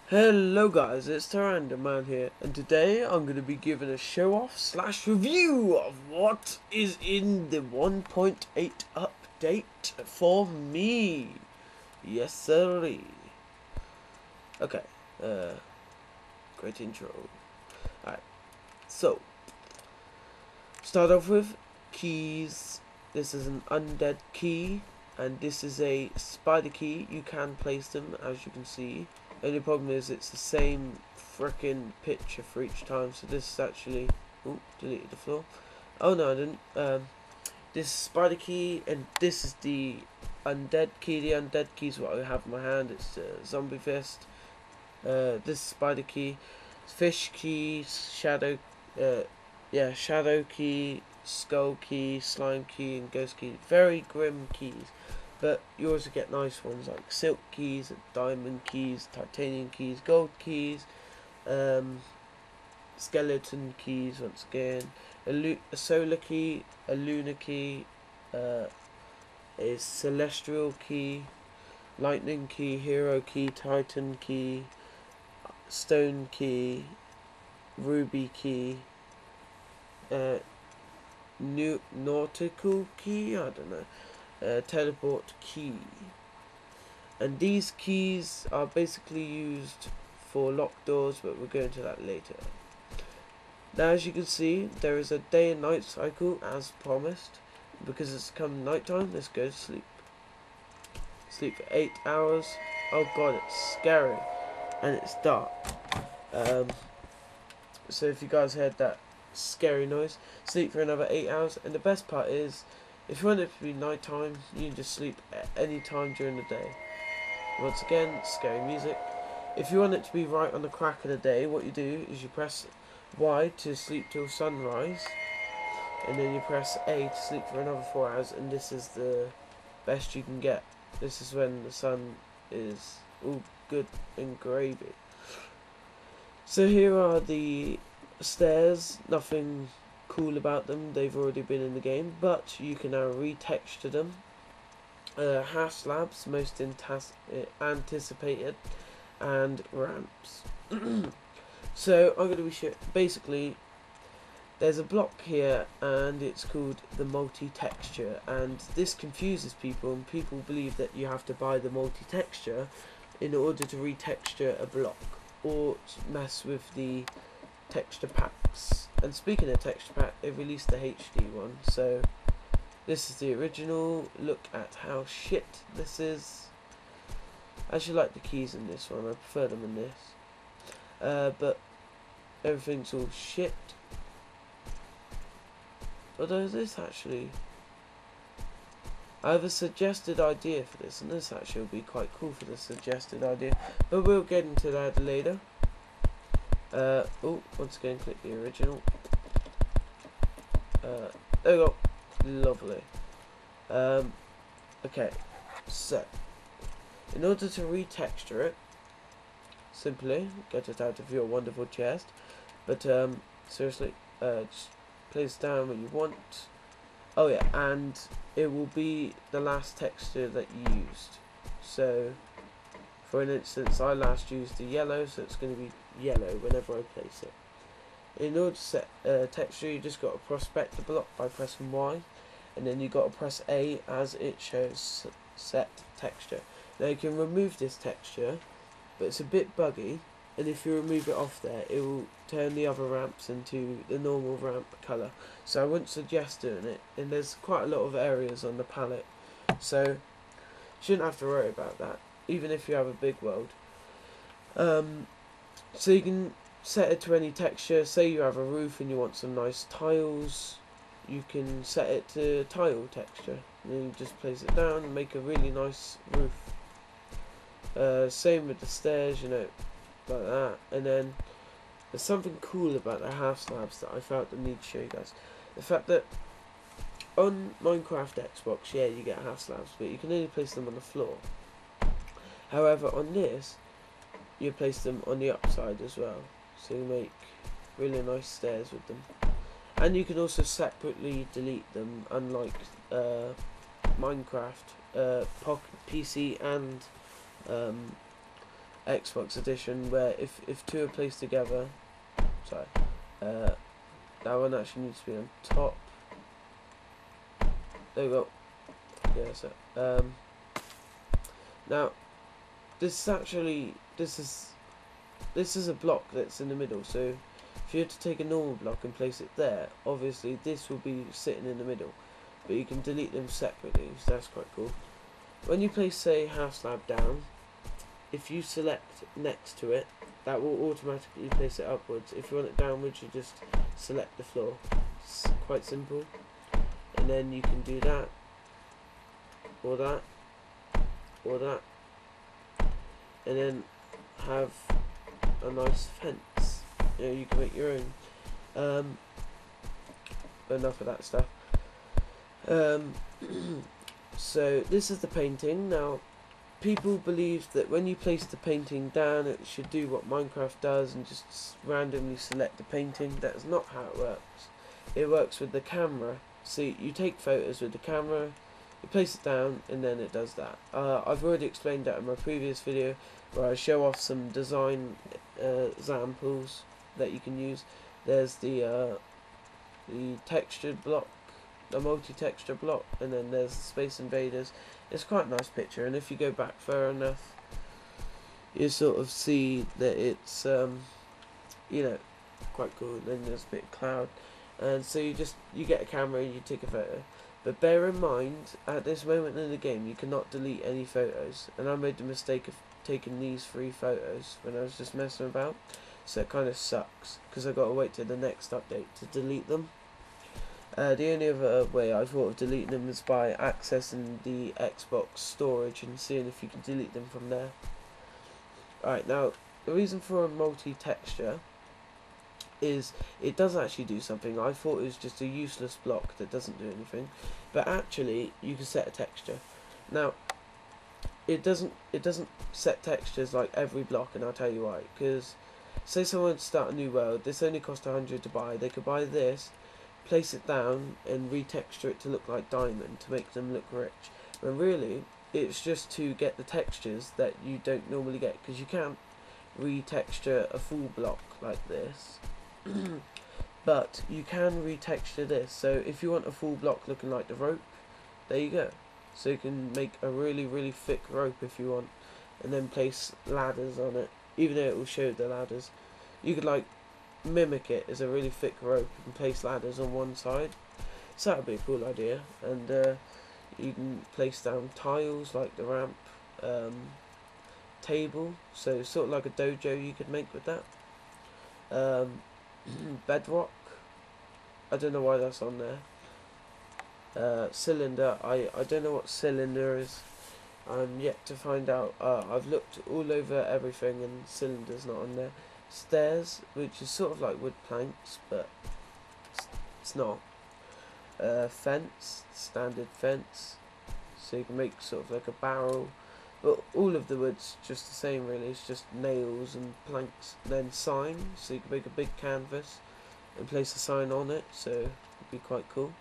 Hello guys, it's Tyranderman here, and today I'm going to be giving a show-off slash review of what is in the 1.8 update for me. Yes sirree. Okay, great intro. Alright, so, start off with keys. This is an undead key, and this is a spider key. You can place them, as you can see. Only problem is it's the same frickin' picture for each time, so this is actually... Oh, deleted the floor. Oh no, I didn't. This is spider key, and this is the undead key. The undead key is what I have in my hand. It's zombie fist. This is spider key. Fish key, shadow... shadow key, skull key, slime key, and ghost key. Very grim keys. But you also get nice ones like silk keys, diamond keys, titanium keys, gold keys, skeleton keys once again, a solar key, a lunar key, a celestial key, lightning key, hero key, titan key, stone key, ruby key, nautical key, I don't know. Teleport key, and these keys are basically used for locked doors, but we'll go into that later. Now, as you can see, there is a day and night cycle as promised. Because it's come night time, let's go to sleep. Sleep for 8 hours. Oh god, it's scary, and it's dark. So if you guys heard that scary noise, sleep for another 8 hours. And the best part is, if you want it to be night time, you can just sleep at any time during the day. Once again, scary music. If you want it to be right on the crack of the day, what you do is you press Y to sleep till sunrise, and then you press A to sleep for another 4 hours, and this is the best you can get. This is when the sun is all good and gravy. So here are the stairs. Nothing cool about them, they've already been in the game, but you can now retexture them. Half slabs, most anticipated, and ramps. So I'm going to be basically, there's a block here, and it's called the multi-texture, and this confuses people, and people believe that you have to buy the multi-texture in order to retexture a block, or mess with the texture packs. And speaking of texture pack, they've released the HD one, so this is the original. Look at how shit this is. I actually like the keys in this one, I prefer them in this. But everything's all shit. Although this actually, I have a suggested idea for this, and this actually will be quite cool for the suggested idea, but we'll get into that later. Oh, once again, click the original. There we go. Lovely. Okay, so in order to retexture it, simply get it out of your wonderful chest. But seriously, just place down what you want. Oh yeah, and it will be the last texture that you used. So, for an instance, I last used the yellow, so it's going to be yellow whenever I place it. In order to set texture, you just got to prospect the block by pressing Y, and then you got to press A as it shows set texture. Now you can remove this texture, but it's a bit buggy, and if you remove it off there, it will turn the other ramps into the normal ramp colour. So I wouldn't suggest doing it, and there's quite a lot of areas on the palette, so you shouldn't have to worry about that, even if you have a big world. So you can set it to any texture. Say you have a roof and you want some nice tiles, you can set it to tile texture, and then you just place it down and make a really nice roof. Same with the stairs, you know, like that. And then there's something cool about the half slabs that I felt the need to show you guys. The fact that on Minecraft Xbox, yeah, you get half slabs, but you can only place them on the floor. However, on this, you place them on the upside as well, so you make really nice stairs with them. And you can also separately delete them, unlike Minecraft, PC and Xbox edition, where if two are placed together, sorry, that one actually needs to be on top. There we go. Yeah, so now this is a block that's in the middle. So if you were to take a normal block and place it there, obviously this will be sitting in the middle, but you can delete them separately, so that's quite cool. When you place, say, half slab down, if you select next to it, that will automatically place it upwards. If you want it downwards, you just select the floor. It's quite simple. And then you can do that, or that, or that, and then have a nice fence. You know, you can make your own. Enough of that stuff. So this is the painting. Now, people believe that when you place the painting down, it should do what Minecraft does and just randomly select the painting. That is not how it works. It works with the camera. See, you take photos with the camera, you place it down, and then it does that. I've already explained that in my previous video, where I show off some design examples that you can use. There's the textured block, the multi-texture block, and then there's the Space Invaders. It's quite a nice picture, and if you go back far enough, you sort of see that it's you know, quite cool. And then there's a bit of cloud, and so you get a camera and you take a photo. But bear in mind, at this moment in the game, you cannot delete any photos, and I made the mistake of taking these 3 photos when I was just messing about, so it kind of sucks because I got to wait till the next update to delete them. The only other way I thought of deleting them is by accessing the Xbox storage and seeing if you can delete them from there. Alright, now the reason for a multi-texture is it does actually do something. I thought it was just a useless block that doesn't do anything, but actually you can set a texture. Now it doesn't set textures like every block, and I'll tell you why. Because say someone start a new world, this only cost 100 to buy. They could buy this, place it down, and retexture it to look like diamond to make them look rich. When really it's just to get the textures that you don't normally get, because you can't retexture a full block like this. But you can retexture this. So if you want a full block looking like the rope, there you go. So you can make a really thick rope if you want, and then place ladders on it, even though it will show the ladders. You could like mimic it as a really thick rope and place ladders on one side. So that would be a cool idea. And you can place down tiles like the ramp table, so sort of like a dojo you could make with that. Bedrock, I don't know why that's on there. Cylinder, I don't know what cylinder is. I'm yet to find out. I've looked all over everything and cylinder's not on there. Stairs, which is sort of like wood planks, but it's not. Fence, standard fence, so you can make sort of like a barrel, but all of the wood's just the same really. It's just nails and planks. Then sign, so you can make a big canvas and place a sign on it, so it'd be quite cool.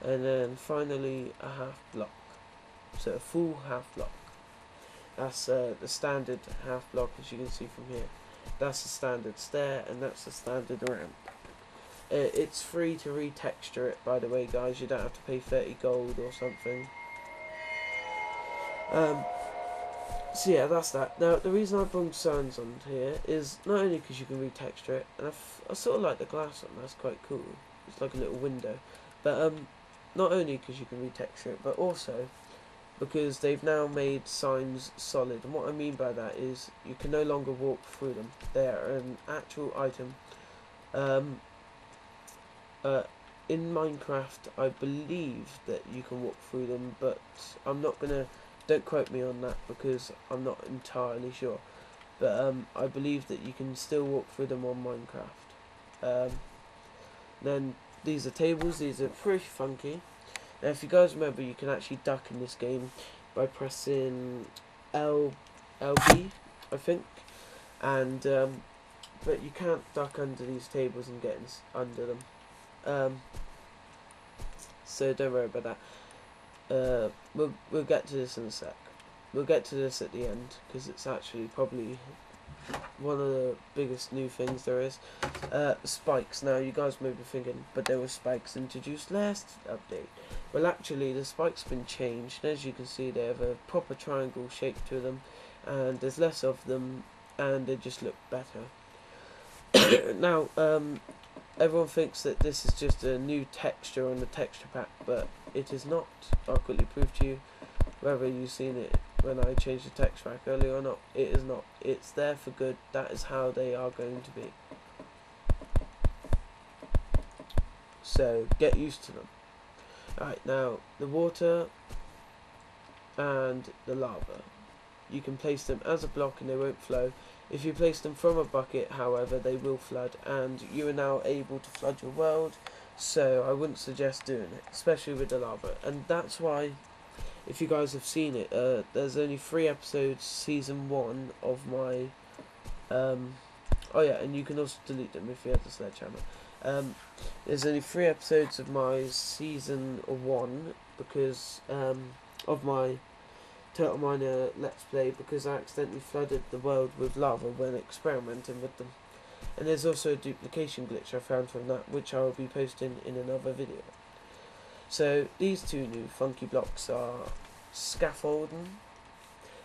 And then finally a half block, so a full half block. That's the standard half block, as you can see from here. That's the standard stair, and that's the standard ramp. It's free to retexture it, by the way, guys. You don't have to pay 30 gold or something. So yeah, that's that. Now the reason I brought signs on here is not only because you can retexture it, and I sort of like the glass one. That's quite cool. It's like a little window, but not only because you can retexture it, but also because they've now made signs solid. And what I mean by that is you can no longer walk through them. They are an actual item. In Minecraft, I believe that you can walk through them, but I'm not gonna. Don't quote me on that because I'm not entirely sure. But I believe that you can still walk through them on Minecraft. Then these are tables. These are pretty funky. Now, if you guys remember, you can actually duck in this game by pressing LB, I think, and but you can't duck under these tables and get under them. So don't worry about that. We'll get to this in a sec. we'll get to this at the end because it's actually probably one of the biggest new things there is. Spikes. Now you guys may be thinking, but there were spikes introduced last update. Well, actually the spikes been changed. As you can see, they have a proper triangle shape to them, and there's less of them, and they just look better. Now, everyone thinks that this is just a new texture on the texture pack, but it is not. I'll quickly prove to you, whether you've seen it when I changed the text pack earlier or not. It is not. It's there for good. That is how they are going to be. So get used to them. Alright, now the water and the lava, you can place them as a block and they won't flow. If you place them from a bucket, however, they will flood, and you are now able to flood your world, so I wouldn't suggest doing it, especially with the lava. And that's why, if you guys have seen it, there's only 3 episodes, season 1 of my, oh yeah, and you can also delete them if you have the sledgehammer. There's only 3 episodes of my season 1 because, of my Turtle Miner Let's Play, because I accidentally flooded the world with lava when experimenting with them. And there's also a duplication glitch I found from that, which I will be posting in another video. So these 2 new funky blocks are Scaffolding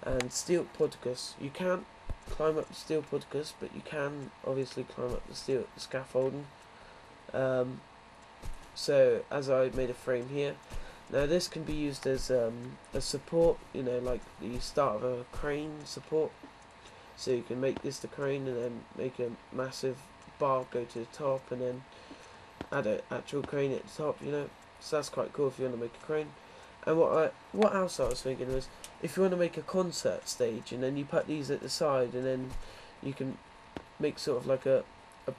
and Steel Podicus. You can't climb up the Steel Podicus, but you can obviously climb up the Scaffolding. So as I made a frame here. Now this can be used as a support, you know, like the start of a crane support. So you can make this the crane and then make a massive bar go to the top and then add an actual crane at the top, you know. So that's quite cool if you want to make a crane. And what else I was thinking was, if you want to make a concert stage and then you put these at the side and then you can make sort of like a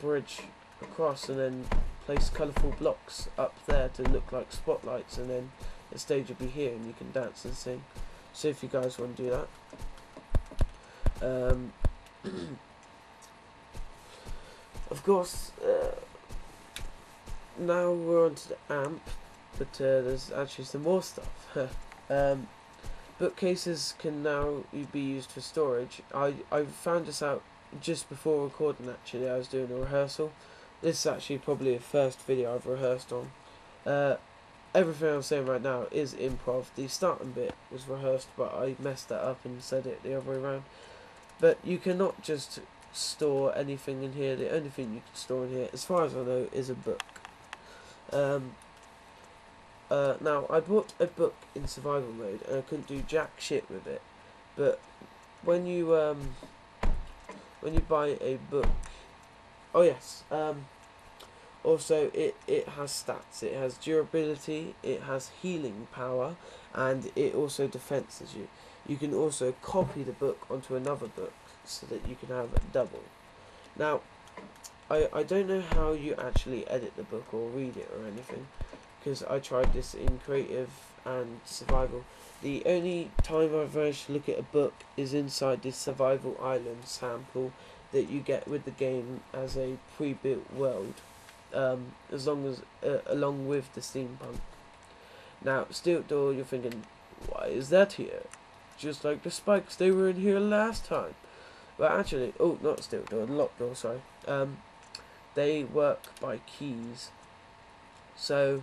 bridge across and then place colourful blocks up there to look like spotlights, and then the stage will be here and you can dance and sing. So if you guys want to do that, of course, now we're on to the amp, but there's actually some more stuff. Bookcases can now be used for storage. I found this out just before recording. Actually, I was doing a rehearsal. This is actually probably the first video I've rehearsed on. Everything I'm saying right now is improv. The starting bit was rehearsed, but I messed that up and said it the other way around. But you cannot just store anything in here. The only thing you can store in here, as far as I know, is a book. Now, I bought a book in survival mode, and I couldn't do jack shit with it. But when you buy a book, oh yes, also it has stats. It has durability, it has healing power, and it also defenses you. You can also copy the book onto another book so that you can have a double. Now, I don't know how you actually edit the book or read it or anything, because I tried this in creative and survival. The only time I've managed to look at a book is inside this survival island sample that you get with the game as a pre-built world, along with the steampunk. Now, steel door, you're thinking, why is that here? Just like the spikes, they were in here last time. But actually, oh, not steel door, lock door, sorry. They work by keys. So,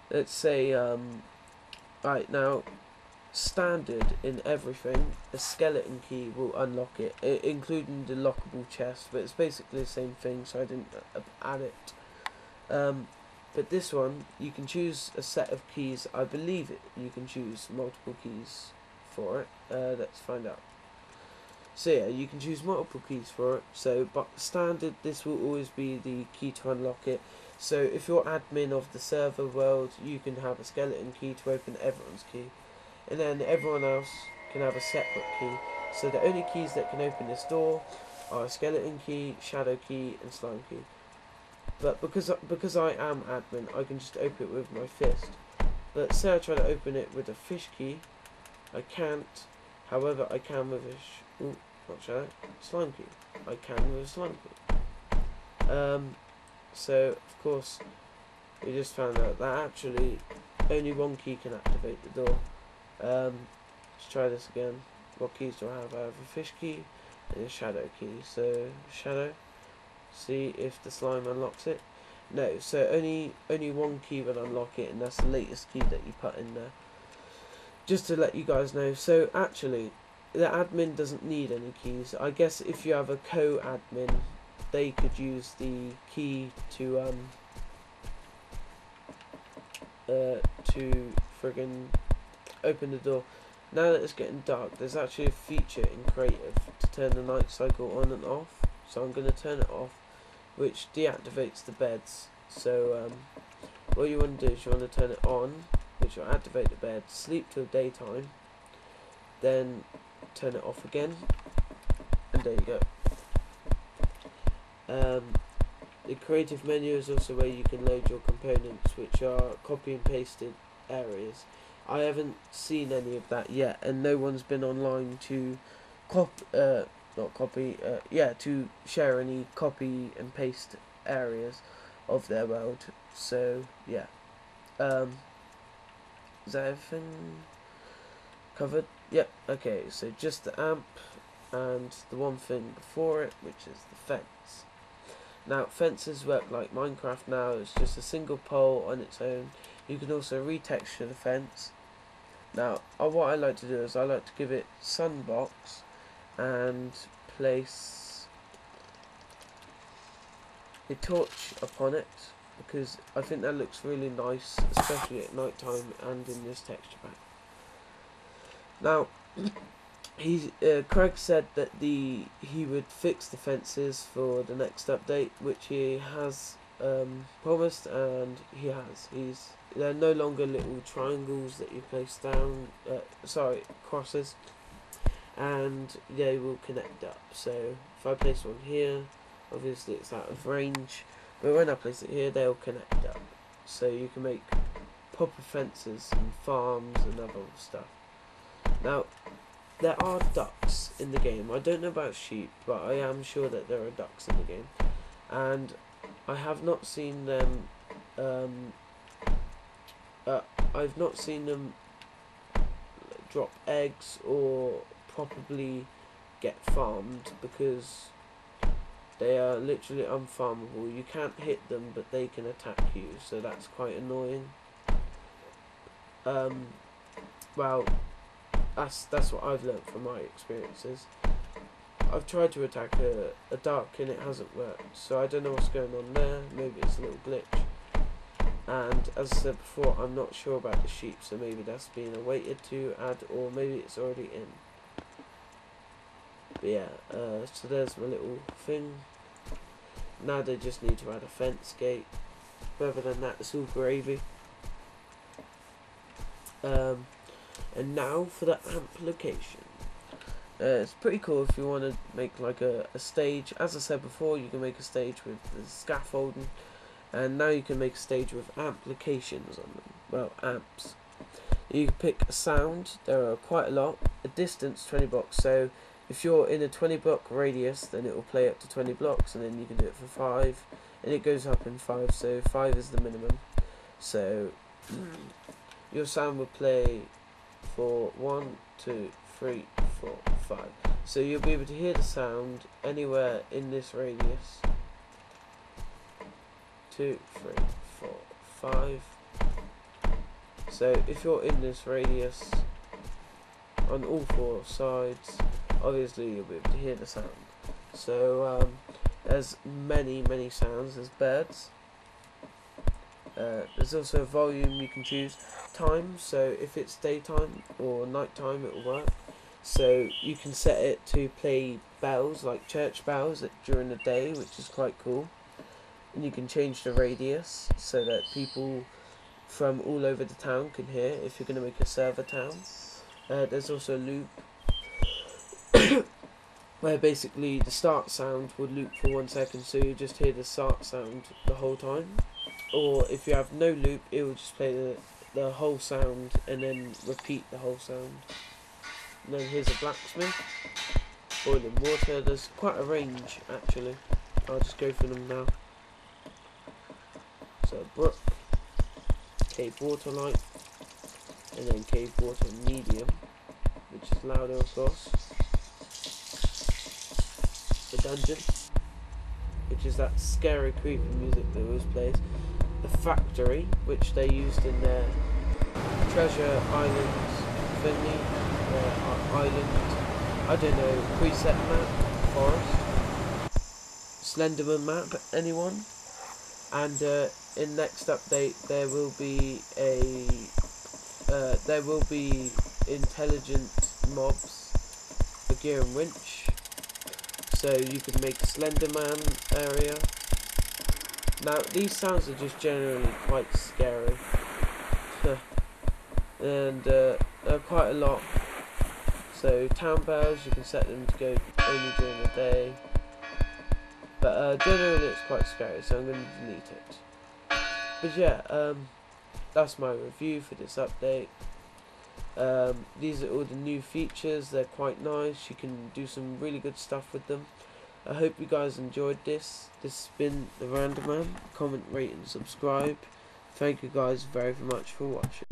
let's say, right now, standard in everything, a skeleton key will unlock it, including the lockable chest, but it's basically the same thing, so I didn't add it. But this one, you can choose a set of keys. I believe you can choose multiple keys for it. Let's find out. So yeah, you can choose multiple keys for it. So, but standard, this will always be the key to unlock it. So if you're admin of the server world, you can have a skeleton key to open everyone's key, and then everyone else can have a separate key. So the only keys that can open this door are a skeleton key, shadow key, and slime key. But because I am admin, I can just open it with my fist. But say I try to open it with a fish key, I can't. However, I can with a slime key. I can with a slime key. So of course, we just found out that actually only one key can activate the door. Let's try this again. What keys do I have? I have a fish key and a shadow key. So shadow, see if the slime unlocks it. No, so only one key will unlock it, and that's the latest key that you put in there. Just to let you guys know. So actually, the admin doesn't need any keys. I guess if you have a co-admin, they could use the key to friggin' open the door. Now that it's getting dark, there's actually a feature in Creative to turn the night cycle on and off. So I'm going to turn it off, which deactivates the beds. So what you want to do is you want to turn it on, which will activate the bed, sleep till daytime, then turn it off again, and there you go. The creative menu is also where you can load your components, which are copy and pasted areas. I haven't seen any of that yet, and no one's been online to to share any copy and paste areas of their world. So yeah, is that everything covered? Yep. Okay, so just the amp and the one thing before it, which is the fence. Now fences work like Minecraft now. It's just a single pole on its own. You can also retexture the fence. Now, what I like to do is I like to give it sunbox and place a torch upon it, because I think that looks really nice, especially at night time and in this texture pack. Now, Craig said that he would fix the fences for the next update, which he has promised, and he has. They're no longer little triangles that you place down, crosses, and they will connect up. So if I place one here, obviously it's out of range, but when I place it here, they'll connect up. So you can make proper fences and farms and other stuff. Now, there are ducks in the game. I don't know about sheep, but I am sure that there are ducks in the game, and I have not seen them. I've not seen them drop eggs or probably get farmed, because they are literally unfarmable. You can't hit them, but they can attack you, so that's quite annoying. Well, that's what I've learnt from my experiences. I've tried to attack a duck and it hasn't worked, so I don't know what's going on there. Maybe it's a little glitch. And as I said before, I'm not sure about the sheep, so maybe that's being awaited to add, or maybe it's already in. But yeah, so there's my little thing. Now they just need to add a fence gate. But other than that, it's all gravy. And now for the amplification. It's pretty cool if you want to make like a stage. As I said before, you can make a stage with the scaffolding, and now you can make a stage with amplifications on them. Well, amps. You can pick a sound. There are quite a lot. A distance, 20 blocks. So if you're in a 20 block radius, then it will play up to 20 blocks, and then you can do it for 5, and it goes up in 5. So 5 is the minimum. So your sound will play for 1, 2, 3, 4, 5. So you'll be able to hear the sound anywhere in this radius. 2, 3, 4, 5. So if you're in this radius on all 4 sides, obviously you'll be able to hear the sound. So there's many sounds. There's birds. There's also a volume you can choose. Time, so if it's daytime or nighttime, it will work. So you can set it to play bells, like church bells, during the day, which is quite cool. And you can change the radius so that people from all over the town can hear, if you're going to make a server town. There's also a loop where basically the start sound would loop for 1 second, so you just hear the start sound the whole time. Or if you have no loop, it will just play the whole sound and then repeat the whole sound. And then here's a blacksmith, boiling water. There's quite a range actually. I'll just go through them now. So brook, cave water light, and then cave water medium. which is louder of course. The dungeon, which is that scary creepy music that always plays. The factory, which they used in their Treasure Island thingy, island, I don't know, preset map, forest, Slenderman map, anyone? And in next update there will be intelligent mobs for Gear and Winch, so you can make Slenderman area. Now these sounds are just generally quite scary, and quite a lot. So town bells, you can set them to go only during the day, but generally it's quite scary, so I'm going to delete it. But yeah, that's my review for this update. These are all the new features. They're quite nice. You can do some really good stuff with them. I hope you guys enjoyed this. This has been the Random Man. Comment, rate and subscribe. Thank you guys very much for watching.